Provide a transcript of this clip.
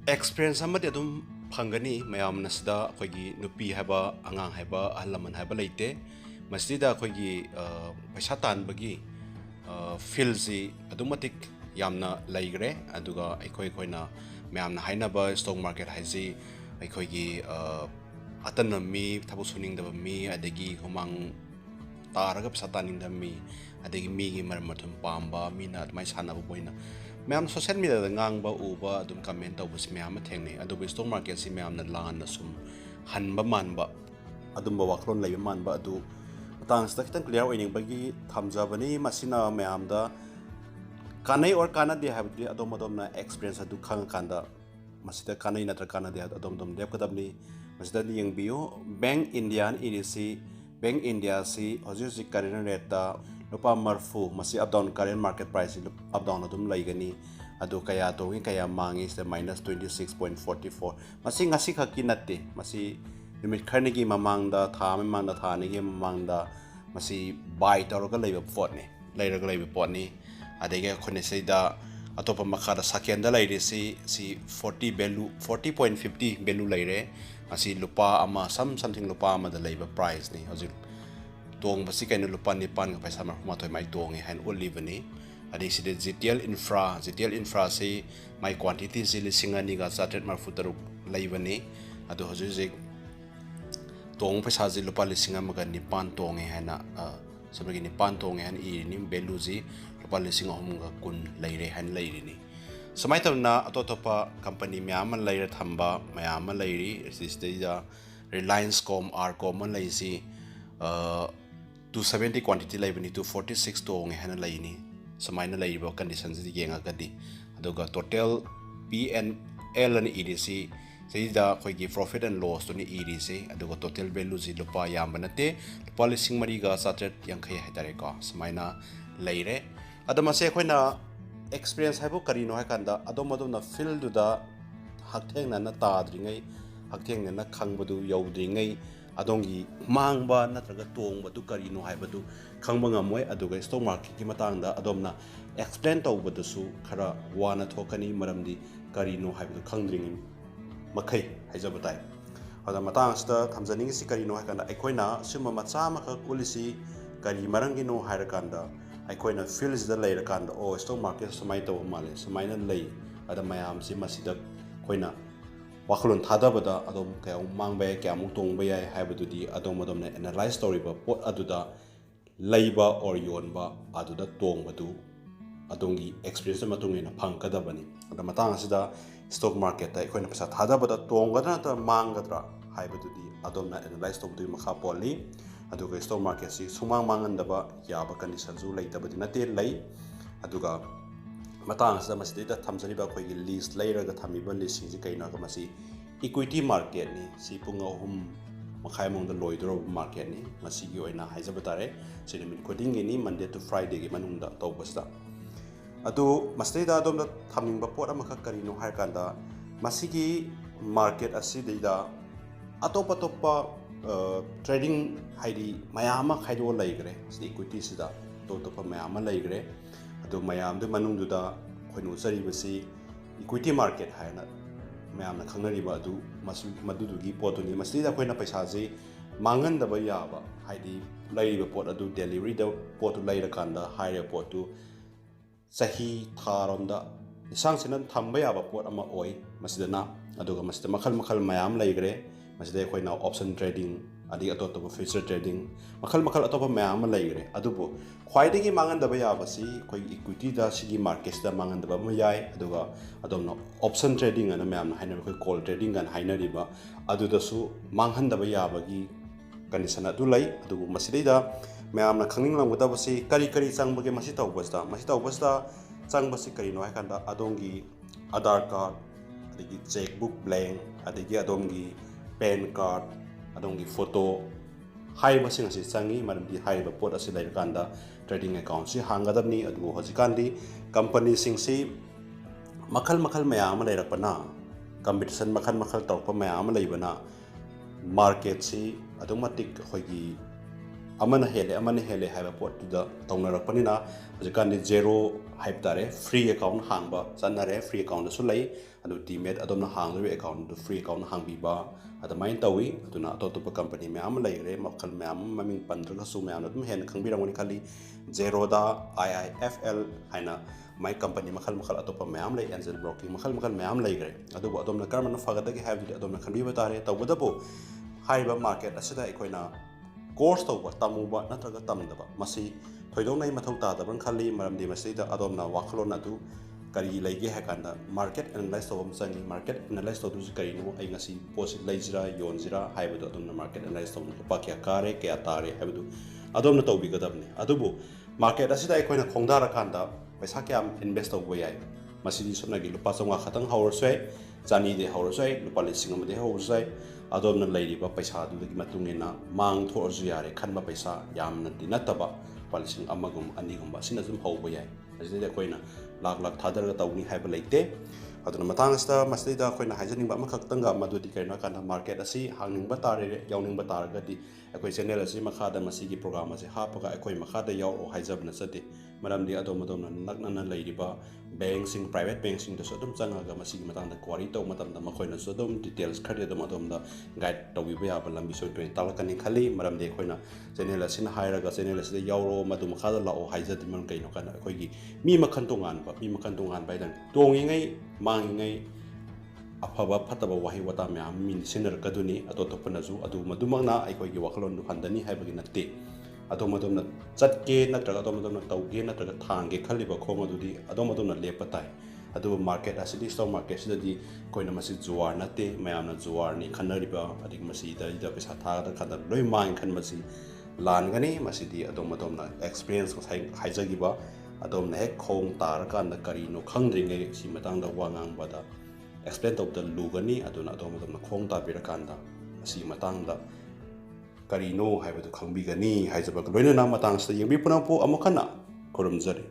experience amadi adum phangani mayamna sida akhoi nupi haba angang haba ahalaman haba leite masjida akhoi paisa tan bagi feel si adumatik yamna laigre aduga akhoi mayamna hainaba stock market haisi akhoi atanami thabu suning da mi adegi humang taraga paisa taning da mi adegi mi gi marmathum pamba mina admai sanaba boina ma'am social media ngang ऊब अदुम comment तौबस ma'am थेंगने अदुब stock market से ma'am लान सुम हनब मानब अदुम वाखलोन लेब मानब अदु तांसदा खितन clear ओइनिंगबगी थमजाबनी मसिना ma'am दा कानै और कानादे हाबदि अदोम अदोमना experience अदु खंग कांदा मसिदा कानै नत्र कानादे अदोम अदोम लेबकदबनी मसिदा यंगबियो बैंक इंडिया बैंक इंडिया सी हजि current rate lupa marfu masih up down current market price up down adum laigani adu kaya tongi kaya mangi se minus 26.44 masih ngasi khaki natte masih limit kharni gi mamang da tha mamang da tha ni gi mamang da masih buy tawraga leiba pot ni leiraga leiba pot ni adege khone sei da atopa makha da second da leire si 40 value 40.50 value leire masih lupa ama something lupa ama da leiba price ni hojik tong basi kaino lupa nipan ka paisa mar matoi mai tong e han olivani adi side GTL infra se mai quantity se lisingani ga charted mar futaru laibani adu hojik tong paisa ji lupa lisinga maga nipan tong e hana sabagi nipan tong e han I ni value ji lupa lisinga homunga kun leire han leire ni samai tawna atotopa company myam leire thamba myam leiri siste ja Reliance.com R.com laisi 270 quantity laibani 246 tong hana laini samaina laibo condition ji genga gadi aduga total PNL and EDC seida khoigi profit and loss to ni EDC aduga total value ji lupa yambanate lupa lising mari ga satet yankhai haitare ka samaina laire adama se khoina experience haibo karino haikanda adom na field da haktheng na tadringai haktheng na khangbadu yaudringai adongi mangba natraga tongba du karino haibadu khangba ngamoi aduga stock market ki matangda adomna explain tawbadasu khara wana thokani maramdi karino haibadu khangdring makhai haijabatai ada matang sta thamjaning si karino haikanda aikoina sima macha makha ulisi kari marangino hairakanda aikoina fields da leirakanda o stock market samai taw male samaina lei ada mayam si masida koina wakhlon thadabada adom kaya mangba kya mu tongba yai haibadudi adom na analyze story ba pot aduda leiba or yonba aduda tongbadu adongi experience matungina phangkadabani ada matang asida stock market taikoina pasa thadabada tonggadra ta manggadra haibadudi adom na analyze tobdu makha poli aduga stock market si sumang mangandaba yaba condition zu leitabadi nate lei aduga matang sa masida thamjani ba khoi list leiraga thamiba listing ji kaina ka masi equity market ni si punga hum makhai mong da loidro market ni masi gi oina haijaba tare cinnamon coding ni monday to friday gi manung da tawbasta adu masida dom da thamning ba pot amakha karino har kanda masi gi market asi deida atop trading haidi mayama khaido laigre si equity sida to mayama laigre adu mayam du manung du da khoinu sari basi equity market haina mayam na khangnari ba adu madu du gi pot ni masli da khoina paisa ji mangan da ba ya ba haidi lai ba pot adu delivery da pot lai ra kan da hire pot tu sahi tharom da isang sinan thamba ya ba pot ama oi masida na adu ga masida makhal mayam lai gre masida khoina option trading adi atop future trading makhal atop mayam lai gre adu bo khwaidagi mangan da ba ya basi khoi equity da sigi markets da mangan da ba mo yai aduga adom no option trading ana mayam haina khoi call trading gan haina riba adu da su manghan da ba ya bagi condition adu lai adu masidi da mayam na khangning lang da basi kari chang bage masi tawbasta chang basi kari no hakan da adongi Aadhaar card adigi checkbook blank adigi adongi PAN card adongi photo hai basing si changi maramdi hai ba pot asi lai kanda trading account si hangadamni adu hojikandi company sing si makhal mayam lai rakpana competition makhal tawpa mayam lai bana market si automatic hoigi amana hele haiba pot da tawnarakpanina hojikandi zero haib tare free account hangba sanare free account su lai adu demat adomna hangre account du free account hangbiba adamain tawi aduna atotopa company me am laire makhal me am maming pandraga su me am dum hen khangbirangoni khali zero da IIFL haina my company makhal atopa me am lai angel broking makhal me am laire adu adomna karmana fagadagi haib du adomna khanbiba tare tawdabo haiba market asida ikoina course tawba tamuba natraga tamdaba masi thoidonai mathau ta dabran khali maramdi masida adomna wakhlon adu kari leige hakanda market analyze tawam changi market analyze tawdu kari no ai ngasi posit leijira yonjira haibu adomna market analyze tawm pa kya kare kya tare haibu adomna tawbi gadabni adubu market asida ikoina khongdara kanda paisa kya invest tawba yai masidi somna gi lupa chonga khatang haurasai chani de haurasai lupa lising amade haurasai adomna leiriba paisa du gi matungena mang thorju yare khanba paisa yamna dinataba palising amagum anigumba sina zum hauba yai asida koina lak thadar tawni haiba leite aduna matang asta masida koina haijaning ba makhaktanga madudi kaina kana market asi hangning ba tare yawning ba tar gadi akoi channel asi makhada masigi program asi hapaga akoi makhada yaw haijabna sate maramdi adom naknana leiriba bank sing private bank sing daso dum changaga masigi matang da query taw matam da makoina so dum details khari adom da guide tawi ba ya lambi so to talakani khali maramdi koina channel asi na hairaga channel asi yawro madum makhada lao haijadi man kaino kana akoi gi mi makhan tongan ba idan tongi ngai mangi ngai afaba fataba wahi wata me min sinar kaduni atotopanazu adu madumangna aikoi gi waklon du handani haibagi natte adomadomna chatke natraga adomadomna tauge natraga thange khaliba khong adudi adomadomna lepatai adu market asidi stock market sidadi koina masi juar natte mayamna juar ni khanariba adik masi da pesa tha da khada loi mang khan masi lan gani masidi adomadomna experience ko haijagiba adomna hek khong tar kan da kari no khangdringe si matang da wangang bada explain to the lugani aduna adomadomna khong ta birakanda si matang da kari no haibadu khangbigani haijaba loina na matang sa yengbi punang po amakana korum jari